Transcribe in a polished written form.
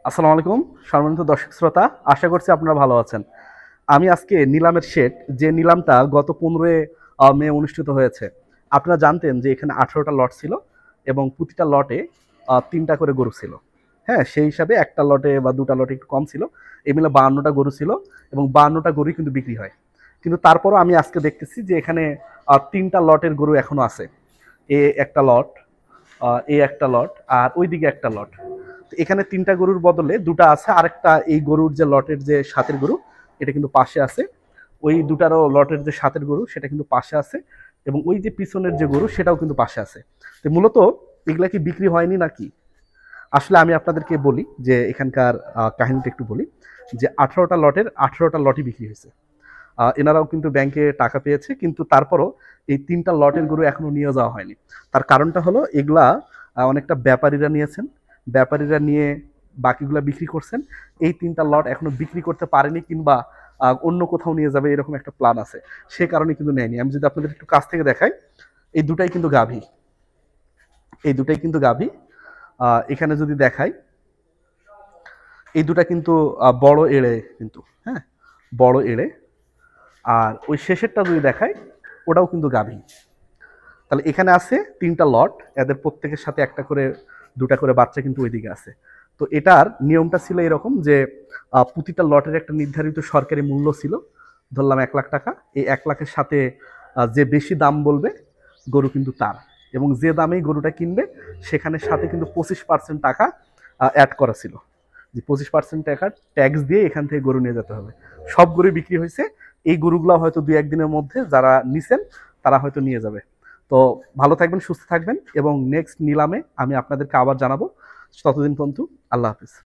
আসসালামু আলাইকুম সম্মানিত দর্শক শ্রোতা, আশা করছি আপনারা ভালো আছেন। আমি আজকে নিলামের শেড, যে নিলামটা গত 15 মে অনুষ্ঠিত হয়েছে। আপনারা জানতেন যে এখানে 18টা লট ছিল এবং প্রতিটা লটে 3টা করে গরু ছিল। হ্যাঁ, সেই হিসাবে একটা লটে বা দুটা লটে একটু কম ছিল। এই মিলে 52টা গরু ছিল এবং 52টা গরুই কিন্তু বিক্রি হয়। কিন্তু তারপরও আমি আজকে দেখতেছি যে এখানে 3টা লটের গরু এখনো আছে। এ একটা লট, এই একটা লট, আর ওইদিকে একটা লট। তো এখানে 3টা গরুর বদলে 2টা আছে, আরেকটা এই গরুর যে লটের যে সাতের গরু, এটা কিন্তু পাশে আছে। ওই দুটারও লটের যে সাতের গরু সেটা কিন্তু পাশে আছে, এবং ওই যে পিছনের যে গরু সেটাও কিন্তু পাশে আছে। তো মূলত এগুলা কি বিক্রি হয়নি নাকি? আসলে আমি আপনাদেরকে বলি যে এখানকার কাহিনীটা একটু বলি, যে 18টা লটের 18টা লটই বিক্রি হয়েছে। এনারাও কিন্তু ব্যাংকে টাকা পেয়েছে, কিন্তু তারপরও এই 3টা লটের গরু এখনো নিয়ে যাওয়া হয়নি। তার কারণটা হলো এগুলা অনেকটা ব্যাপারীরা নিয়েছেন, ব্যাপারীরা নিয়ে বাকিগুলা বিক্রি করছেন। এই 3টা লট এখনো বিক্রি করতে পারেনি, কিংবা অন্য কোথাও নিয়ে যাবে এরকম একটা প্ল্যান আছে, সে কারণে কিন্তু নেয়নি। আমি যদি আপনাদের একটু কাছ থেকে দেখাই, এই দুটাই কিন্তু গাভী, এই দুটাই কিন্তু গাভী। এখানে যদি দেখাই, এই দুটা কিন্তু বড় এড়ে, কিন্তু হ্যাঁ, বড় এড়ে। আর ওই শেষেরটা যদি দেখাই, ওটাও কিন্তু গাভী। তাহলে এখানে আছে 3টা লট, এদের প্রত্যেকের সাথে একটা করে, দুটা করে বাচ্চা কিন্তু ওইদিকে আছে। তো এটার নিয়মটা ছিল এরকম যে প্রতিটা লটের একটা নির্ধারিত সরকারি মূল্য ছিল, ধরলাম 1 লাখ টাকা। এই 1 লাখের সাথে যে বেশি দাম বলবে গরু কিন্তু তার, এবং যে দামেই গরুটা কিনবে সেখানে সাথে কিন্তু 25% টাকা অ্যাড করা ছিল, যে 25% টাকা ট্যাক্স দিয়ে এখান থেকে গরু নিয়ে যেতে হবে। সব গরু বিক্রি হয়েছে। এই গরুগুলো হয়তো 2-1 দিনের মধ্যে যারা নিছেন তারা হয়তো নিয়ে যাবে। তো ভালো থাকবেন, সুস্থ থাকবেন, এবং নেক্সট নিলামে আমি আপনাদেরকে আবার জানাবো। ততদিন পর্যন্ত আল্লাহ হাফিজ।